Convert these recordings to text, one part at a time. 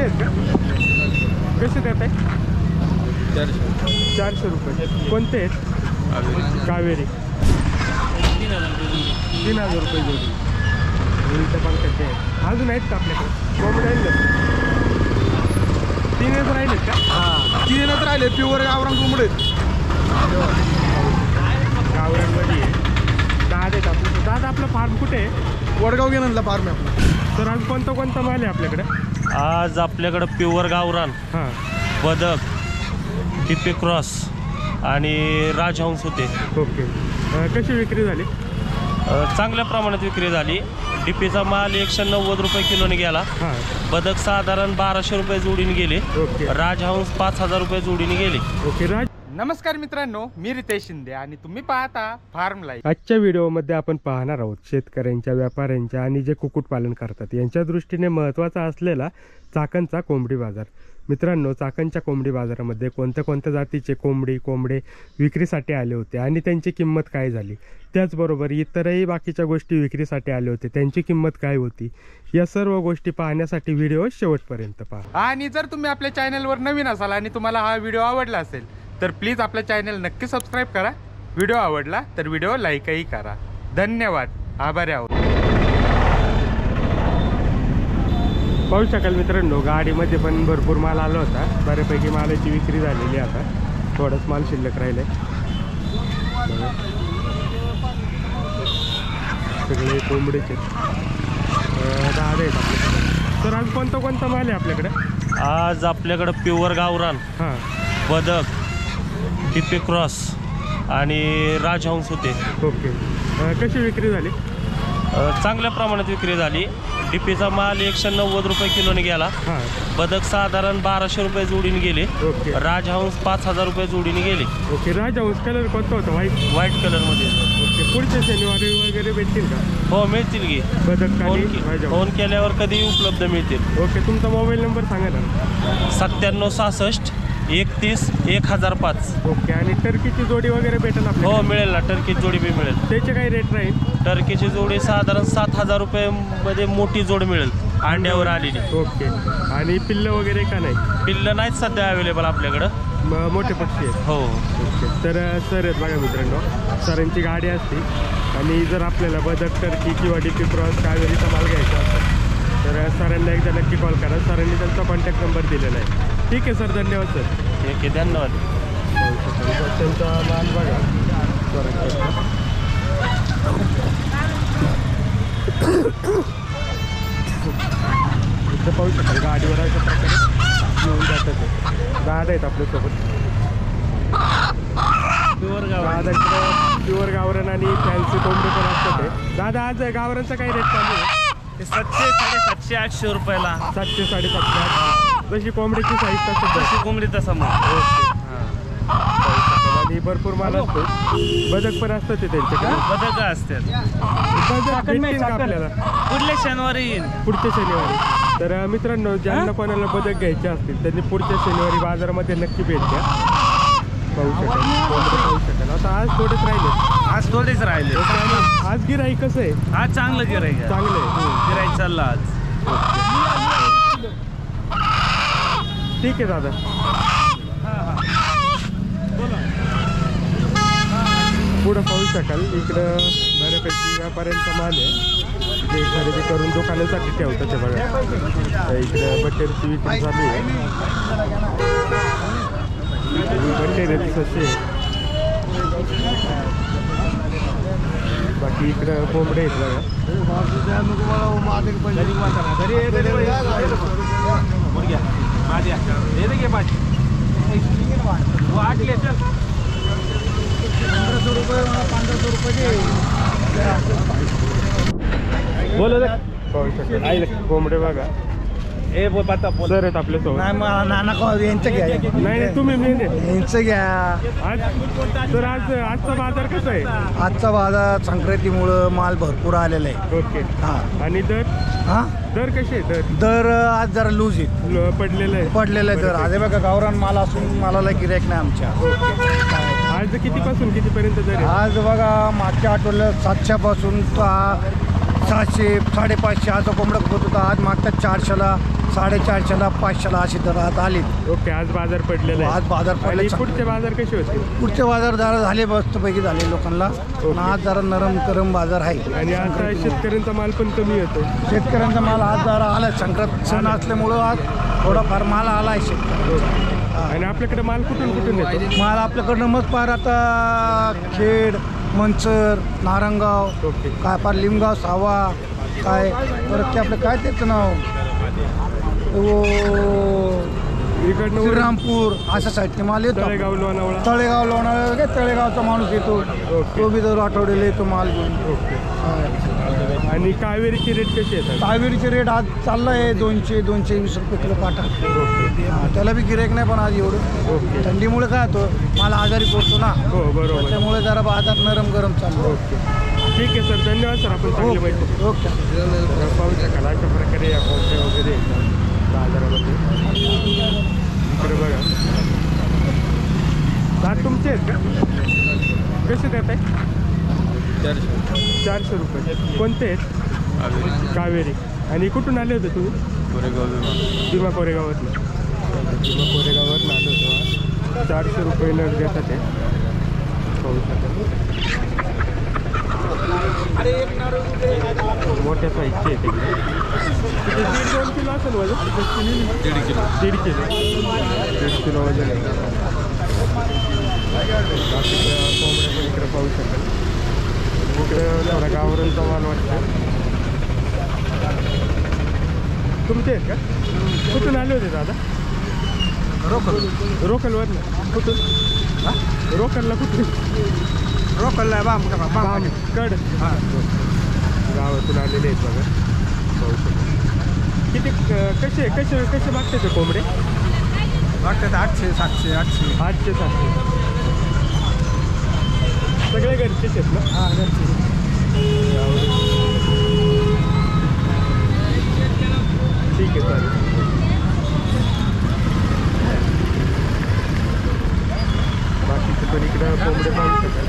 घरचे आहेत का? कसे देत आहे? 400 रुपये. कोणते आहेत? कावेरी. 3000 रुपये जोडी. उलट पंखाचे आहेत. अजून आहेत का आपल्याकडे? कोंबडे आहेत 3च राहिलेत का? हां 3च राहिले. प्युअर गावरान कोंबडे गावरांमध्ये आहे. दादा आहेत आपलं. दादा आपलं फार्म कुठे आहे? वडगाव गेनला फार्म आहे आपलं. तर आज कोणता माल आहे आपल्याकडे? आज आपल्याकडं प्युअर गावरान, हां, बदक, टिपी क्रॉस आणि राजहंस होते. ओके. कशी विक्री झाली? चांगल्या प्रमाणात विक्री झाली. डीपीचा माल 190 रुपये किलोने गेला. हां, बदक साधारण 1200 रुपये जोडीने गेले. ओके. राजहंस 5000 रुपये जोडीने गेले. ओके. नमस्कार मित्रांनो, मी रितेश शिंदे आणि तुम्ही पाहता फार्म लाईफ. आजच्या व्हिडिओमध्ये आपण पाहणार आहोत शेतकऱ्यांच्या, व्यापाऱ्यांच्या आणि जे कुक्कुटपालन करतात यांच्या दृष्टीने महत्त्वाचा असलेला चाकणचा कोंबडी बाजार. मित्रांनो, चाकणच्या कोंबडी बाजारामध्ये कोणत्या जातीचे कोंबडे विक्रीसाठी आले होते आणि त्यांची किंमत काय झाली, त्याचबरोबर इतरही बाकीच्या गोष्टी विक्रीसाठी आले होते, त्यांची किंमत काय होती, या सर्व गोष्टी पाहण्यासाठी व्हिडिओ शेवटपर्यंत पहा. आणि जर तुम्ही आपल्या चॅनलवर नवीन असाल आणि तुम्हाला हा व्हिडिओ आवडला असेल तर प्लीज आपल्या चॅनल नक्की सबस्क्राईब करा. व्हिडिओ आवडला तर व्हिडिओ लाईकही करा. धन्यवाद. आभारी आहोत. पाहू शकाल मित्रांनो, गाडीमध्ये पण भरपूर माल आला होता. बऱ्यापैकी मालाची विक्री झालेली. आता थोडंच माल शिल्लक राहिले. सगळे कोंबडेचे दादा आहेत आपल्याकडे. तर आज कोणता माल आहे आपल्याकडे? आज आपल्याकडं प्युअर गावरान, हां, बदक, टिपी क्रॉस आणि राजहंस होते. ओके. कशी विक्री झाली? चांगल्या प्रमाणात विक्री झाली. डीपीचा माल 190 रुपये किलोने गेला. हां, बदक साधारण 1200 रुपये जोडीने गेले. ओके. राजहंस 5000 रुपये जोडीने गेले. ओके. राजहंस कलर कोणता होता? व्हाईट कलरमध्ये. ओके. पुढच्या शनिवारी वगैरे भेटतील का? हो, मिळतील की. बदक आणि राजहंस. फोन केल्यावर कधी उपलब्ध मिळतील. ओके. तुमचा मोबाईल नंबर सांगा ना. 9766 31 1005. ओके. आणि टर्कीची जोडी वगैरे भेटेल आपल्याला? हो, मिळेल ना. टर्कीची जोडी बी मिळेल. त्याचे काही रेट राहील? टर्कीची जोडी साधारण 7000 रुपये मध्ये मोठी जोड मिळेल, अंड्यावर आलेली. ओके. आणि पिल्लं वगैरे का नाही? पिल्लं नाहीत सध्या अवेलेबल आपल्याकडं. मोठे पक्षी आहेत? हो. ओके. तर सर आहेत बघा मित्रांनो, सरांची गाडी असते आणि जर आपल्याला बदक, टर्की किंवा डीपी क्रॉस कावेरीचा माल घ्यायचा असेल तर सरांना एकदा नक्की कॉल करा. सरांनी त्यांचा कॉन्टॅक्ट नंबर दिलेला आहे. ठीक आहे सर, धन्यवाद सर. ठीक आहे, धन्यवाद. त्यांचा माल बघा. इथं पाहू शकाल गाडीवर अशा प्रकारे घेऊन जातात ते. दादा आहेत आपल्यासोबत. प्युअर गावरान आणि फॅन्सी कोंबडी पण असतात ते. दादा, आज गावरांचा काही रेट चालू आहे? 700, 750, 800 रुपयाला. 700, 750. जशी कोंबडीची साईज तसं तशी कोंबडी तसा मग. आणि भरपूर माल असतो. बदक पण असतं ते त्यांच्याकडे. बदक असतात. बदक भेटतील का आपल्याला? पुढल्या शनिवारी येईल. पुढच्या शनिवारी. तर मित्रांनो, ज्यांना कोणाला बदक घ्यायचे असतील त्यांनी पुढच्या शनिवारी बाजारामध्ये नक्की भेट द्या. पाहू शकाल. आता आज थोडेच राहिले. आज गिराईक कसं आहे? आज चांगलं गिराईक. चांगलं आहे. गिराईक चाललं आज. ठीक आहे दादा. पुढं पाहू शकाल इकडं बऱ्यापैकी व्यापाऱ्यांचा माल आहे जे खरेदी करून दुकानासाठी ठेवतात. ते बघा, इकडं बटेरची विक्री चालू आहे. बटेर आहेत ससे. बाकी इकडं कोंबडे आहेत बघा. बोल पाहू शकाल कोंबडे बघा. सर आहेत आपल्यासोबत. नाही, तुम्ही यांचं घ्या. तर आजचा बाजार कसा आहे? आजचा बाजार संक्रांतीमुळं माल भरपूर आलेला आहे. ओके. हां. आणि दर कसे आहे? दर आज जरा लूज आहे, पडलेलं आहे. दर आज बघा. गावरान माल असून मालाला गिऱ्हाईक नाही आमच्या. आज कितीपासून कितीपर्यंत दर आहे? आज बघा, मागच्या आठवड्यात 700 पासून 700 550 आता कोंबडा होत होता. आज मागतात 400ला 450ला 500ला असे दर आता आले. ओके, आज बाजार पडलेला आहे. आज बाजार पडले. आणि पुढचे बाजार कसे होते? पुढचे बाजार जरा झाले मस्तपैकी झाले लोकांना. पण आज जरा नरम गरम बाजार आहे. आणि आता शेतकऱ्यांचा माल पण कमी येतो. शेतकऱ्यांचा माल आज जरा आला. संक्रांत सण असल्यामुळं आज थोडाफार माल आला आहे शेतकऱ्यांचा. आणि आपल्याकडे माल कुठून कुठून येतो? माल आपल्याकडनं मग पार आता खेड, मंचर, नारंगाव, ओके. काय पार लिमगाव, सावा, काय परत ते आपलं काय त्याचं नाव इकडनं श्रीरामपूर अशा साईडने माल येतो. तळेगाव, लोणावळा. तळेगाव लोणावळा काय तळेगावचा माणूस येतो. ओके. तो बी दर आठवड्याला येतो माल घेऊन. ओके. आणि कावेरीची रेट कशी येतात? कावेरीचे रेट आज चालला आहे 200-220 रुपये किलो पाटा. त्याला बी गिरायक नाही पण आज एवढं. ओके. थंडीमुळे काय होतं मला आजारी पडतो ना. हो, बरोबर. त्यामुळे जरा बाजार नरम गरम चालू. ओके, ठीक आहे सर, धन्यवाद सर. आपण चांगली माहिती. ओके. पाहू शकाल अशा प्रकारे या कोंबड्या वगैरे येतात बाजारामध्ये. इकडे बघा, दात तुमचे आहेत का? कसे देत आहे? 400 रुपये. कोणते आहेत? कावेरी. आणि कुठून आले होते तुम्ही? भीमा कोरेगावातून. भीमा कोरेगावातून आलो होतो. 400 रुपये नग देतात ते. पाहू शकाल मोठ्या साईजचे आहेत तिकडे. 1.5-2 किलो असेल वजन. 1.5 किलो. 1.5 किलो वजन आहे. कोंबड्या पण इकडे पाहू शकाल. इकडे थोडा गावरांचा माल वाटतं. तुमचे आहेत का? कुठून आले होते दादा? रोकलवरनं. कुठून? रोकलला कुठून? रोकलला कड. हां, गावातून आलेले आहेत बघा. पाहू शकतो. किती कसे कसे कसे मागते ते कोंबडे? वाटतात 800-700. 800-700. सगळे घरचेच आहेत ना? हां घरचे. ठीक आहे, चालेल. बाकीचे पण इकडं कोंबडे पाहू शकाल.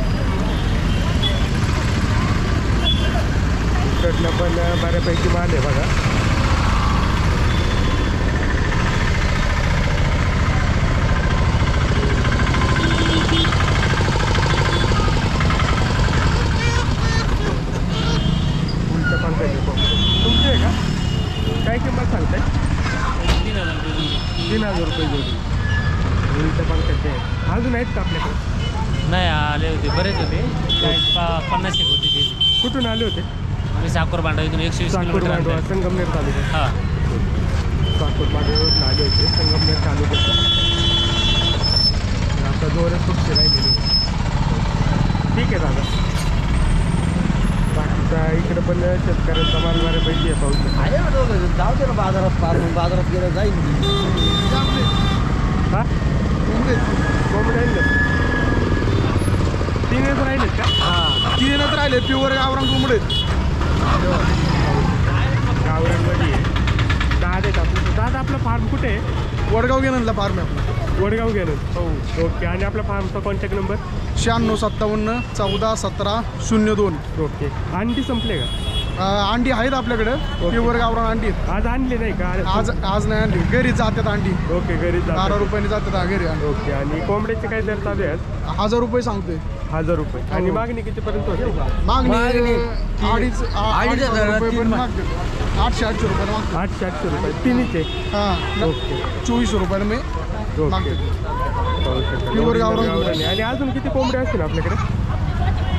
इकडनं पण बऱ्यापैकी माल आहे बघा. तुमचे आहे का? काय किंमत सांगताय? 3,000 रुपये जोडी. उलट्या पंख्याचे आहे. अजून आहेत का आपल्याकडे? नाही आले होते, बरेच होते. 50 होते ते. कुठून आले होते? आम्ही साकोर भांडा इथून 120 साकोर किलोमीटर मांडवा, अंतर. संगमनेर तालुका. हां, साकोर मांडव्यावरून आले होते संगमनेर तालुक्यात. आता जोरात खूप राहिलेली. ठीक आहे दादा. बाकीचा इकडे पण शेतकऱ्यांचा माल बऱ्यापैकी आहे. पाहू शकतो. जाऊ दे ना बाजारात गेलं जाईल. हां, कोंबडे राहिले. 3 राहिलेत का? हां 3 राहिले. प्युअर गावरान कोंबडे गावरांमध्ये आहे. दादा आहेत आपलं. दादा आपला फार्म कुठे आहे? वडगाव गेनला फार्म आहे आपला. वडगाव गेलं. हो, ओके. आणि आपल्या फार्मचा कॉन्टॅक्ट नंबर? 9657 14 17 02. ओके. अंडी संपले का? अंडी आहेत आपल्याकडे. प्युअर गावरान अंडी आहेत. आज आणले नाही का? आज नाही आणली. घरी जातात अंडी. ओके, घरी 12 रुपयाने जातात घरी. ओके. आणि कोंबड्याचे काय दर चालू आहे? 1000 रुपये सांगतोय. 1000 रुपये. आणि मागणी कितीपर्यंत होते? मागणी 800 रुपये मागते. 800 रुपये मागते. 800 रुपये. तिन्हीचे? हां ओके. 2400 रुपये मी ओके. मागते. पाहू शकता. प्युअर गावरान. गावरान. आणि अजून किती कोंबडे असतील आपल्याकडे?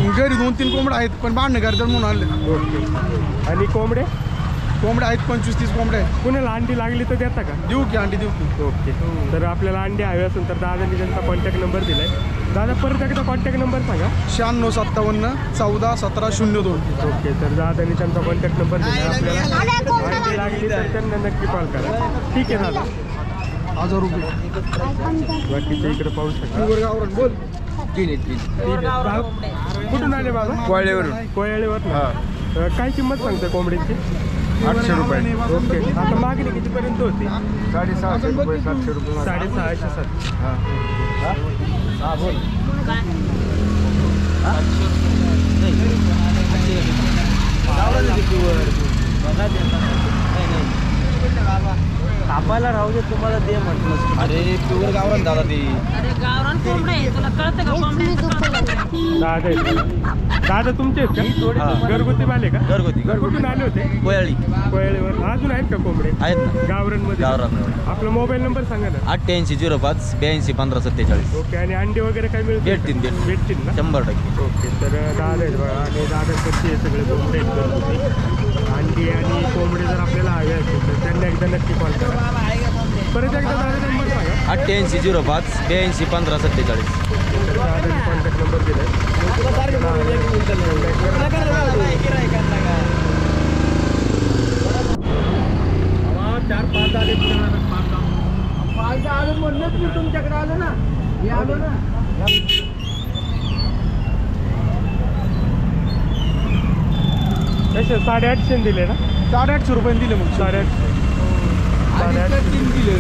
घरी 2-3 कोंबड्या आहेत पण बांधणे करतात म्हणून आणले. ओके. आणि कोंबडे आहेत 25-30 कोंबड्या आहेत. कुणाला अंडी लागली तर देता का? देऊ की अंडी देऊ की. ओके. तर आपल्याला अंडे हवे असेल तर दादांनी त्यांचा कॉन्टॅक्ट नंबर दिलाय. दादा परत एकदा कॉन्टॅक्ट नंबर सांगा. 9657 14 17 02. ओके. तर दादांनी त्यांचा कॉन्टॅक्ट नंबर दिला. आपल्याला अंडी लागली तर त्यांना नक्की कॉल करा. ठीक आहे दादा. 1000 रुपये. बाकीचे इकडे पाहू शकता. प्युअर गावरान बोल. कुठून आले बाबा? कोयळेवर. काय किंमत सांगते कोंबडीची? 800 रुपये. ओके. आता मागणी कितीपर्यंत होती? 650 रुपये 700 रुपये. 650-700. हां बोल. कापायला राहू दे, तुम्हाला दे म्हटलं. अरे प्युअर गावरान दादा ते. अरे गावरान कोंबडे आहे, तुला कळतं का कोंबड्यांचं कळतं? दादा आहेत. दादा तुमचे आहेत का? हा. घरगुती वाले का? घरगुती कुठून आले होते? कोयाळी कोयळेवर. अजून आहेत का कोंबडे आहेत ना. गावरांमध्ये? गावरान. आपला मोबाईल नंबर सांगा ना. 8805 82 15 47. ओके. आणि अंडे वगैरे काय मिळतील? भेटतील ना? 100%. ओके. तर दादा आहेत बघा. आणि दादा कशी आहे सगळे कोंबडे आहेत घरगुती. अंडी आणि कोंबडे जर आपल्याला हवे असतील तर त्यांना एकदा नक्की कॉल करा. परत एकदा दादा नंबर सांगा. 8805 82 15 47. दादाने कॉन्टॅक्ट नंबर दिलाय. तुमच्याकडे आलो ना, मी आलो ना. कसे 850 दिले ना? 850 रुपये दिले मग. 850. 850 दिले.